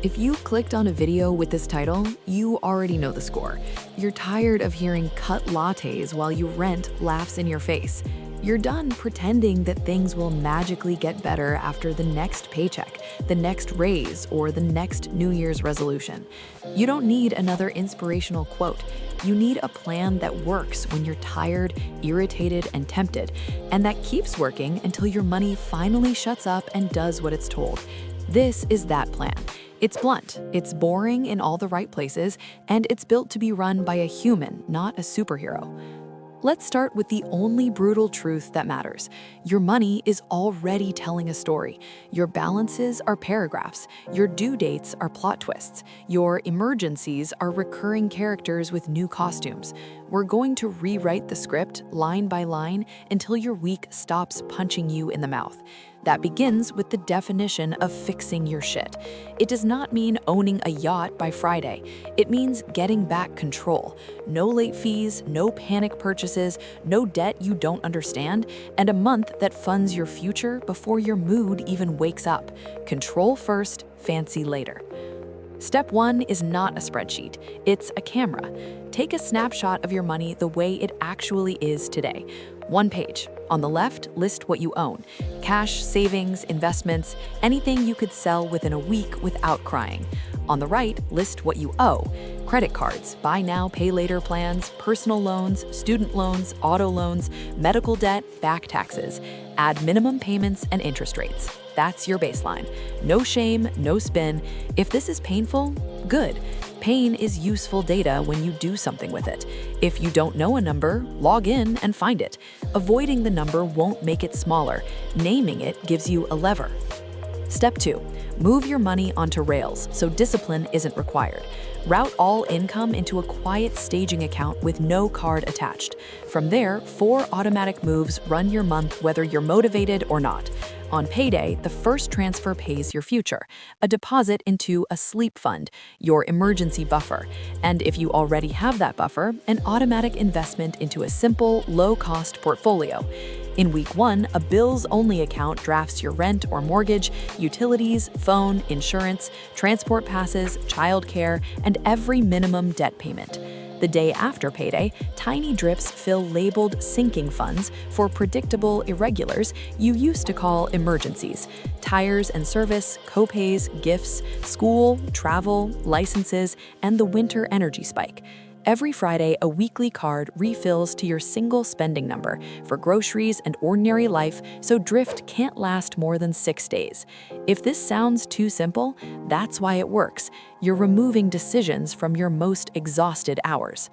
If you clicked on a video with this title, you already know the score. You're tired of hearing cut lattes while you rent laughs in your face. You're done pretending that things will magically get better after the next paycheck, the next raise, or the next New Year's resolution. You don't need another inspirational quote. You need a plan that works when you're tired, irritated, and tempted, and that keeps working until your money finally shuts up and does what it's told. This is that plan. It's blunt, it's boring in all the right places, and it's built to be run by a human, not a superhero. Let's start with the only brutal truth that matters. Your money is already telling a story. Your balances are paragraphs. Your due dates are plot twists. Your emergencies are recurring characters with new costumes. We're going to rewrite the script line by line until your week stops punching you in the mouth. That begins with the definition of fixing your shit. It does not mean owning a yacht by Friday. It means getting back control. No late fees, no panic purchases, no debt you don't understand, and a month that funds your future before your mood even wakes up. Control first, fancy later. Step 1 is not a spreadsheet, it's a camera. Take a snapshot of your money the way it actually is today. One page. On the left, list what you own. Cash, savings, investments, anything you could sell within a week without crying. On the right, list what you owe. Credit cards, buy now, pay later plans, personal loans, student loans, auto loans, medical debt, back taxes. Add minimum payments and interest rates. That's your baseline. No shame, no spin. If this is painful, good. Pain is useful data when you do something with it. If you don't know a number, log in and find it. Avoiding the number won't make it smaller. Naming it gives you a lever. Step 2. Move your money onto rails so discipline isn't required. Route all income into a quiet staging account with no card attached. From there, 4 automatic moves run your month whether you're motivated or not. On payday, the first transfer pays your future, a deposit into a sleep fund, your emergency buffer, and if you already have that buffer, an automatic investment into a simple, low-cost portfolio. In week 1, a bills-only account drafts your rent or mortgage, utilities, phone, insurance, transport passes, childcare, and every minimum debt payment. The day after payday, tiny drips fill labeled sinking funds for predictable irregulars you used to call emergencies: tires and service, copays, gifts, school, travel, licenses, and the winter energy spike. Every Friday, a weekly card refills to your single spending number for groceries and ordinary life, so drift can't last more than 6 days. If this sounds too simple, that's why it works. You're removing decisions from your most exhausted hours.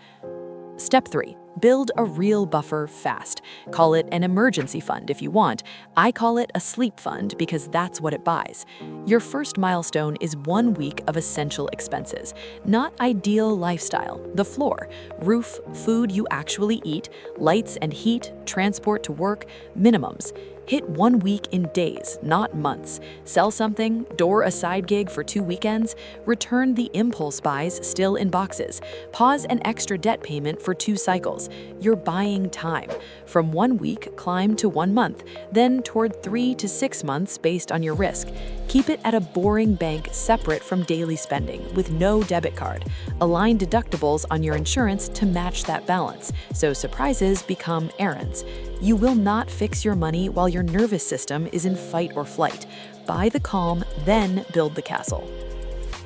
Step 3. Build a real buffer fast. Call it an emergency fund if you want. I call it a sleep fund because that's what it buys. Your first milestone is 1 week of essential expenses, not ideal lifestyle, the floor, roof, food you actually eat, lights and heat, transport to work, minimums. Hit 1 week in days, not months. Sell something, door a side gig for 2 weekends, return the impulse buys still in boxes, pause an extra debt payment for 2 cycles. You're buying time. From 1 week, climb to 1 month, then toward 3 to 6 months based on your risk. Keep it at a boring bank separate from daily spending with no debit card. Align deductibles on your insurance to match that balance, so surprises become errands. You will not fix your money while your nervous system is in fight or flight. Buy the calm, then build the castle.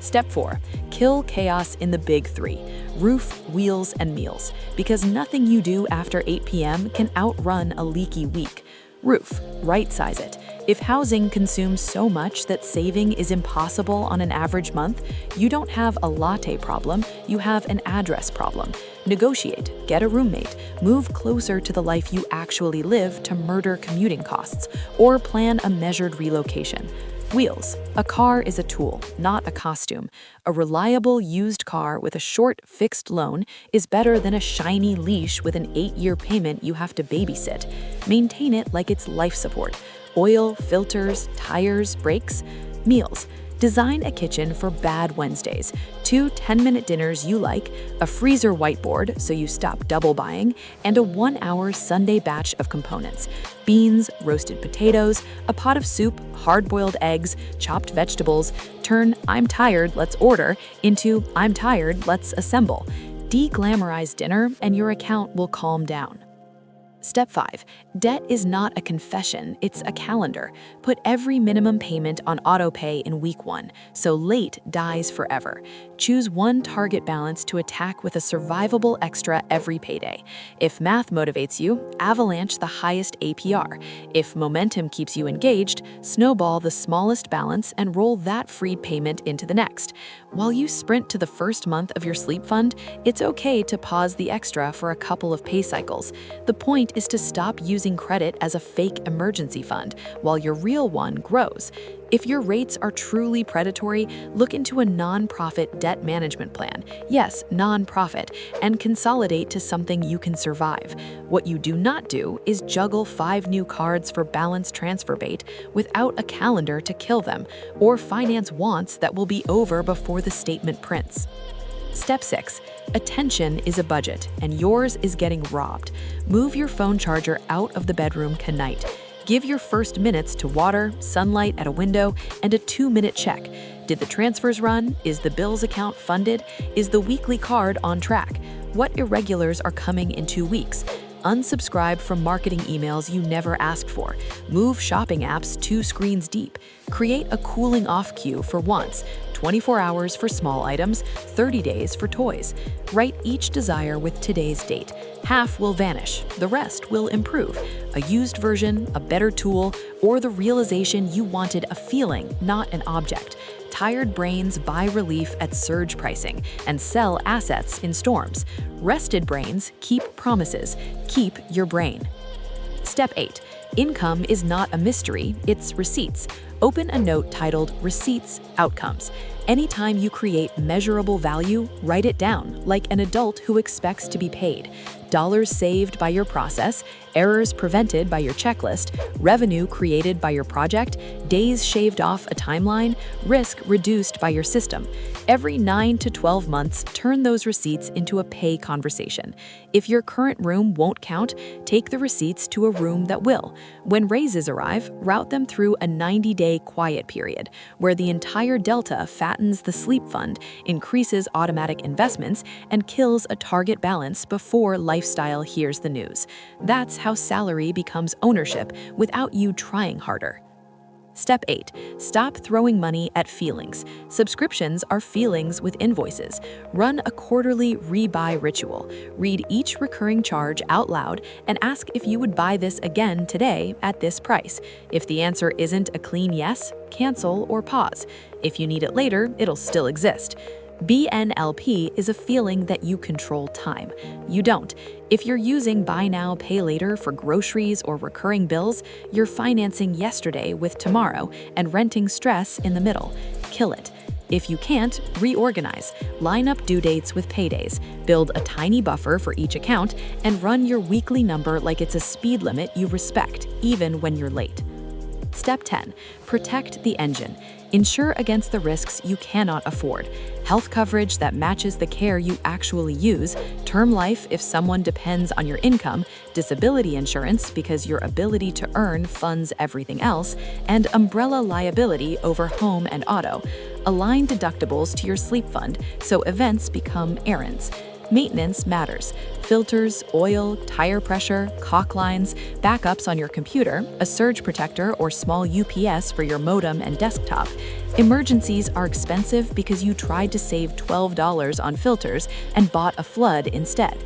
Step 4. Kill chaos in the big 3: roof, wheels, and meals. Because nothing you do after 8 p.m. can outrun a leaky week. Roof, right-size it. If housing consumes so much that saving is impossible on an average month, you don't have a latte problem, you have an address problem. Negotiate, get a roommate, move closer to the life you actually live to murder commuting costs, or plan a measured relocation. Wheels. A car is a tool, not a costume. A reliable used car with a short, fixed loan is better than a shiny leash with an 8-year payment you have to babysit. Maintain it like it's life support. Oil, filters, tires, brakes. Meals. Design a kitchen for bad Wednesdays, 2 10-minute dinners you like, a freezer whiteboard so you stop double buying, and a 1-hour Sunday batch of components: beans, roasted potatoes, a pot of soup, hard-boiled eggs, chopped vegetables. Turn "I'm tired, let's order" into "I'm tired, let's assemble." De-glamorize dinner and your account will calm down. Step 5. Debt is not a confession, it's a calendar. Put every minimum payment on autopay in week 1, so late dies forever. Choose one target balance to attack with a survivable extra every payday. If math motivates you, avalanche the highest APR. If momentum keeps you engaged, snowball the smallest balance and roll that freed payment into the next. While you sprint to the first month of your sleep fund, it's okay to pause the extra for a couple of pay cycles. The point is to stop using credit as a fake emergency fund while your real one grows. If your rates are truly predatory, look into a non-profit debt management plan. Yes, non-profit, and consolidate to something you can survive. What you do not do is juggle 5 new cards for balance transfer bait without a calendar to kill them, or finance wants that will be over before the statement prints. Step 6. Attention is a budget, and yours is getting robbed. Move your phone charger out of the bedroom tonight. Give your first minutes to water, sunlight at a window, and a 2-minute check. Did the transfers run? Is the bills account funded? Is the weekly card on track? What irregulars are coming in 2 weeks? Unsubscribe from marketing emails you never asked for. Move shopping apps 2 screens deep. Create a cooling off queue for wants. 24 hours for small items, 30 days for toys. Write each desire with today's date. Half will vanish, the rest will improve. A used version, a better tool, or the realization you wanted a feeling, not an object. Tired brains buy relief at surge pricing and sell assets in storms. Rested brains keep promises. Keep your brain. Step 8. Income is not a mystery, it's receipts. Open a note titled Receipts Outcomes. Anytime you create measurable value, write it down, like an adult who expects to be paid. Dollars saved by your process, errors prevented by your checklist, revenue created by your project, days shaved off a timeline, risk reduced by your system. Every 9 to 12 months, turn those receipts into a pay conversation. If your current room won't count, take the receipts to a room that will. When raises arrive, route them through a 90-day quiet period, where the entire delta fattens the sleep fund, increases automatic investments, and kills a target balance before lifestyle hears the news. That's how salary becomes ownership without you trying harder. Step 8. Stop throwing money at feelings. Subscriptions are feelings with invoices. Run a quarterly rebuy ritual. Read each recurring charge out loud and ask if you would buy this again today at this price. If the answer isn't a clean yes, cancel or pause. If you need it later, it'll still exist. BNLP is a feeling that you control time. You don't. If you're using buy now, pay later for groceries or recurring bills, you're financing yesterday with tomorrow and renting stress in the middle. Kill it. If you can't, reorganize. Line up due dates with paydays. Build a tiny buffer for each account and run your weekly number like it's a speed limit you respect, even when you're late. Step 10. Protect the engine. Insure against the risks you cannot afford. Health coverage that matches the care you actually use, term life if someone depends on your income, disability insurance because your ability to earn funds everything else, and umbrella liability over home and auto. Align deductibles to your sleep fund so events become errands. Maintenance matters. Filters, oil, tire pressure, caulk lines, backups on your computer, a surge protector or small UPS for your modem and desktop. Emergencies are expensive because you tried to save $12 on filters and bought a flood instead.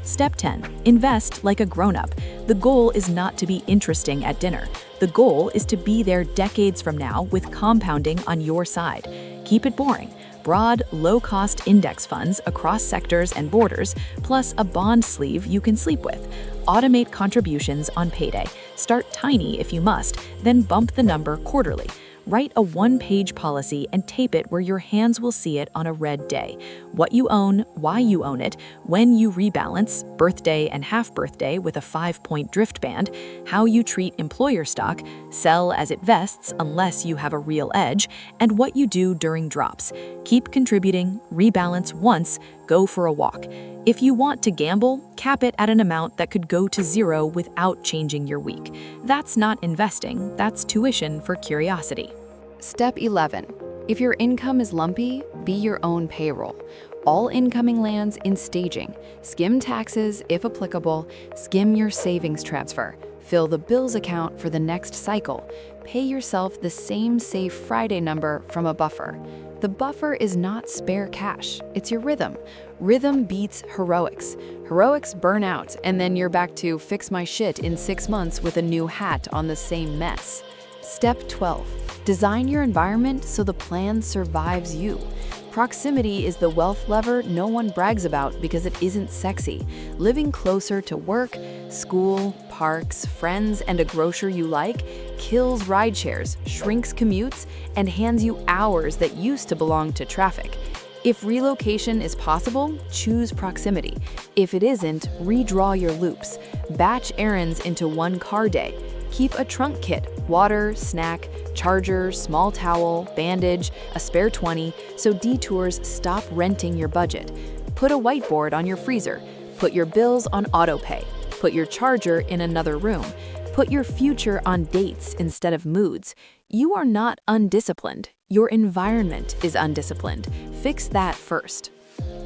Step 10. Invest like a grown-up. The goal is not to be interesting at dinner. The goal is to be there decades from now with compounding on your side. Keep it boring. Broad, low-cost index funds across sectors and borders, plus a bond sleeve you can sleep with. Automate contributions on payday. Start tiny if you must, then bump the number quarterly. Write a 1-page policy and tape it where your hands will see it on a red day. what you own, why you own it, when you rebalance, birthday and half birthday with a 5-point drift band, how you treat employer stock, sell as it vests unless you have a real edge, and what you do during drops. Keep contributing, rebalance once, go for a walk. If you want to gamble, cap it at an amount that could go to zero without changing your week. That's not investing, that's tuition for curiosity. Step 11. If your income is lumpy, be your own payroll. All incoming lands in staging. Skim taxes, if applicable, skim your savings transfer. Fill the bills account for the next cycle. Pay yourself the same Save Friday number from a buffer. The buffer is not spare cash, it's your rhythm. Rhythm beats heroics. Heroics burn out, and then you're back to fix my shit in 6 months with a new hat on the same mess. Step 12. Design your environment so the plan survives you. Proximity is the wealth lever no one brags about because it isn't sexy. Living closer to work, school, parks, friends, and a grocer you like kills rideshares, shrinks commutes, and hands you hours that used to belong to traffic. If relocation is possible, choose proximity. If it isn't, redraw your loops. Batch errands into one car day. Keep a trunk kit, water, snack, charger, small towel, bandage, a spare 20, so detours stop renting your budget. Put a whiteboard on your freezer. Put your bills on autopay. Put your charger in another room. Put your future on dates instead of moods. You are not undisciplined. Your environment is undisciplined. Fix that first.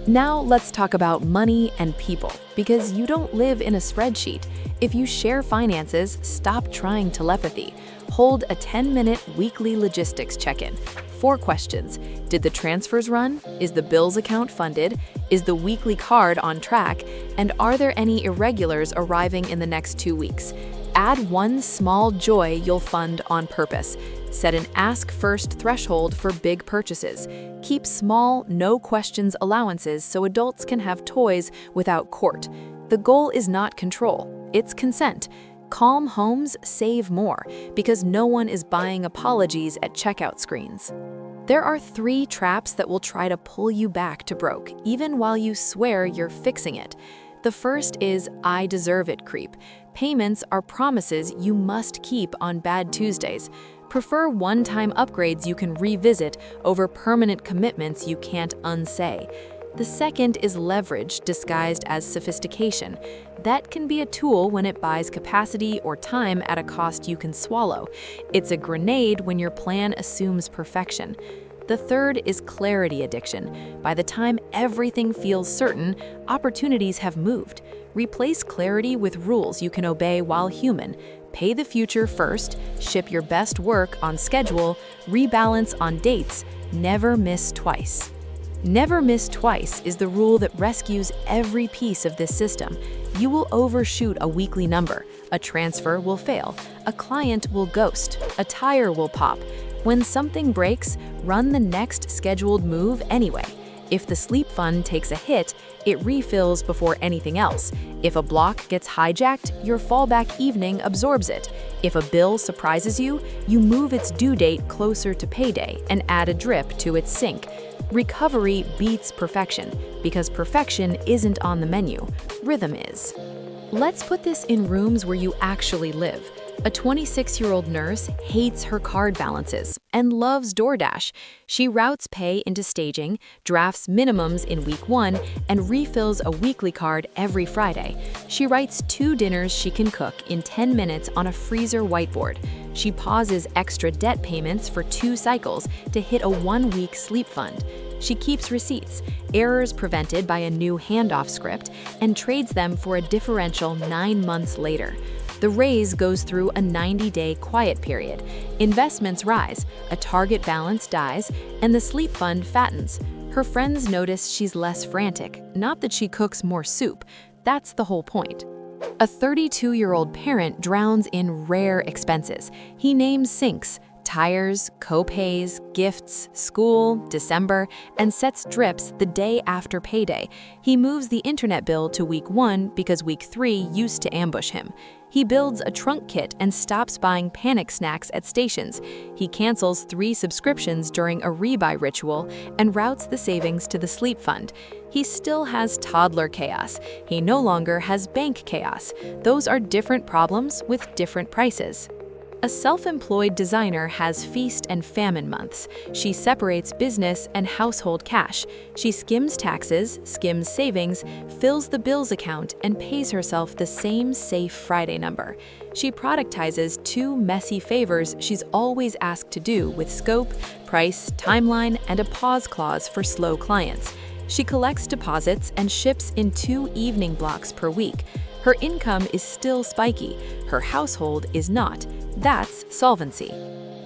Now let's talk about money and people, because you don't live in a spreadsheet. If you share finances, stop trying telepathy. Hold a 10-minute weekly logistics check-in. 4 questions. Did the transfers run? Is the bills account funded? Is the weekly card on track? And are there any irregulars arriving in the next 2 weeks? Add one small joy you'll fund on purpose. Set an ask first threshold for big purchases. Keep small, no questions allowances so adults can have toys without court. The goal is not control, it's consent. Calm homes save more because no one is buying apologies at checkout screens. There are 3 traps that will try to pull you back to broke, even while you swear you're fixing it. The first is I deserve it creep. Payments are promises you must keep on bad Tuesdays. Prefer one-time upgrades you can revisit over permanent commitments you can't unsay. The second is leverage disguised as sophistication. That can be a tool when it buys capacity or time at a cost you can swallow. It's a grenade when your plan assumes perfection. The third is clarity addiction. By the time everything feels certain, opportunities have moved. Replace clarity with rules you can obey while human. Pay the future first, ship your best work on schedule, rebalance on dates, never miss twice. Never miss twice is the rule that rescues every piece of this system. You will overshoot a weekly number, a transfer will fail, a client will ghost, a tire will pop. When something breaks, run the next scheduled move anyway. If the sleep fund takes a hit, it refills before anything else. If a block gets hijacked, your fallback evening absorbs it. If a bill surprises you, you move its due date closer to payday and add a drip to its sink. Recovery beats perfection, because perfection isn't on the menu, rhythm is. Let's put this in rooms where you actually live. A 26-year-old nurse hates her card balances and loves DoorDash. She routes pay into staging, drafts minimums in week 1, and refills a weekly card every Friday. She writes 2 dinners she can cook in 10 minutes on a freezer whiteboard. She pauses extra debt payments for 2 cycles to hit a 1-week sleep fund. She keeps receipts, errors prevented by a new handoff script, and trades them for a differential 9 months later. The raise goes through a 90-day quiet period. Investments rise, a target balance dies, and the sleep fund fattens. Her friends notice she's less frantic, not that she cooks more soup. That's the whole point. A 32-year-old parent drowns in rare expenses. He names sinks, tires, co-pays, gifts, school, December, and sets drips the day after payday. He moves the internet bill to week 1 because week 3 used to ambush him. He builds a trunk kit and stops buying panic snacks at stations. He cancels 3 subscriptions during a rebuy ritual and routes the savings to the sleep fund. He still has toddler chaos. He no longer has bank chaos. Those are different problems with different prices. A self-employed designer has feast and famine months. She separates business and household cash. She skims taxes, skims savings, fills the bills account, and pays herself the same safe Friday number. She productizes 2 messy favors she's always asked to do with scope, price, timeline, and a pause clause for slow clients. She collects deposits and ships in 2 evening blocks per week. Her income is still spiky. Her household is not. That's solvency.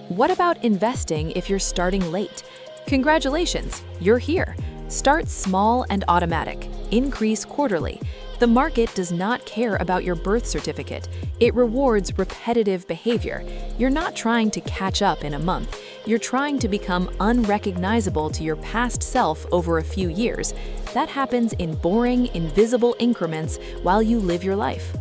What about investing if you're starting late? Congratulations, you're here. Start small and automatic. Increase quarterly. The market does not care about your birth certificate. It rewards repetitive behavior. You're not trying to catch up in a month. You're trying to become unrecognizable to your past self over a few years. That happens in boring, invisible increments while you live your life.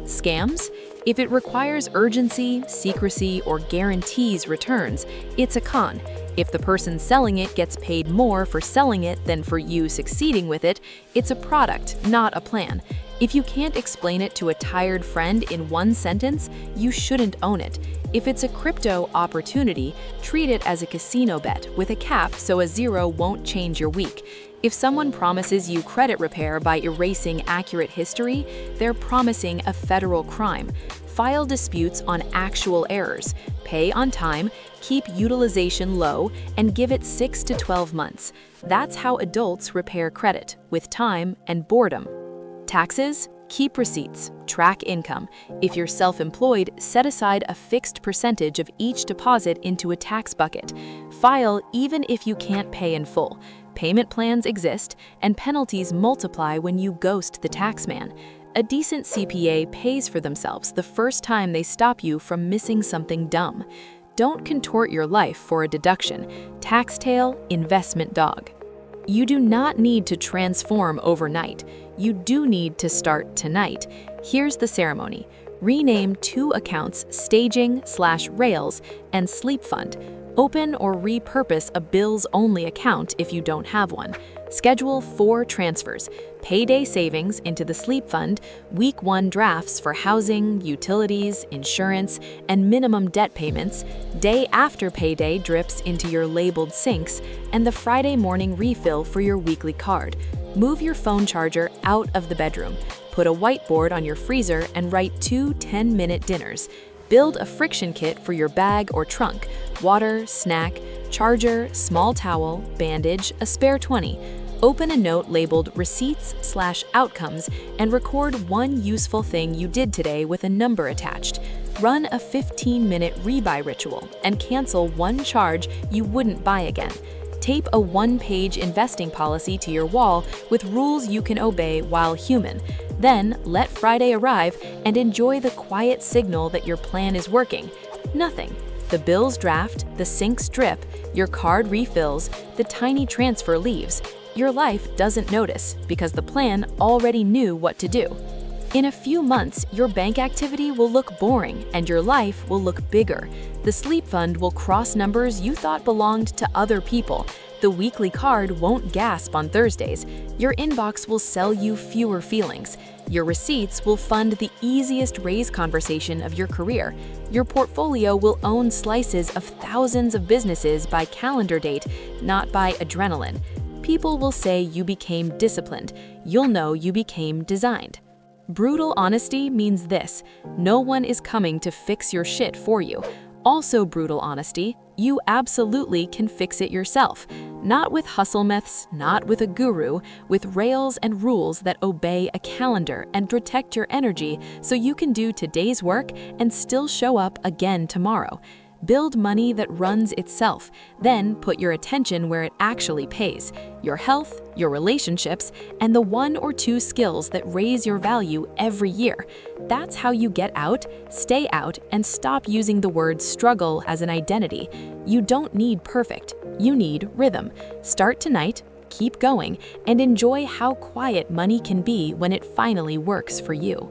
Scams? If it requires urgency, secrecy, or guarantees returns, it's a con. If the person selling it gets paid more for selling it than for you succeeding with it, it's a product, not a plan. If you can't explain it to a tired friend in one sentence, you shouldn't own it. If it's a crypto opportunity, treat it as a casino bet with a cap so a zero won't change your week. If someone promises you credit repair by erasing accurate history, they're promising a federal crime. File disputes on actual errors, pay on time, keep utilization low, and give it 6 to 12 months. That's how adults repair credit, with time and boredom. Taxes? Keep receipts, track income. If you're self-employed, set aside a fixed percentage of each deposit into a tax bucket. File even if you can't pay in full. Payment plans exist, and penalties multiply when you ghost the taxman. A decent CPA pays for themselves the first time they stop you from missing something dumb. Don't contort your life for a deduction. Taxtail, investment dog. You do not need to transform overnight. You do need to start tonight. Here's the ceremony. Rename 2 accounts, staging/rails and sleep fund. Open or repurpose a bills-only account if you don't have one. Schedule 4 transfers, payday savings into the sleep fund, week 1 drafts for housing, utilities, insurance, and minimum debt payments, day after payday drips into your labeled sinks, and the Friday morning refill for your weekly card. Move your phone charger out of the bedroom. Put a whiteboard on your freezer and write 2 10-minute dinners. Build a friction kit for your bag or trunk, water, snack, charger, small towel, bandage, a spare 20. Open a note labeled Receipts/Outcomes and record 1 useful thing you did today with a number attached. Run a 15-minute rebuy ritual and cancel 1 charge you wouldn't buy again. Tape a 1-page investing policy to your wall with rules you can obey while human. Then let Friday arrive and enjoy the quiet signal that your plan is working. Nothing. The bills draft, the sinks drip, your card refills, the tiny transfer leaves. Your life doesn't notice because the plan already knew what to do. In a few months, your bank activity will look boring and your life will look bigger. The sleep fund will cross numbers you thought belonged to other people. The weekly card won't gasp on Thursdays. Your inbox will sell you fewer feelings. Your receipts will fund the easiest raise conversation of your career. Your portfolio will own slices of thousands of businesses by calendar date, not by adrenaline. People will say you became disciplined. You'll know you became designed. Brutal honesty means this: no one is coming to fix your shit for you. Also brutal honesty, you absolutely can fix it yourself. Not with hustle myths, not with a guru, with rails and rules that obey a calendar and protect your energy so you can do today's work and still show up again tomorrow. Build money that runs itself, then put your attention where it actually pays: your health, your relationships, and the 1 or 2 skills that raise your value every year. That's how you get out, stay out, and stop using the word struggle as an identity. You don't need perfect, you need rhythm. Start tonight, keep going, and enjoy how quiet money can be when it finally works for you.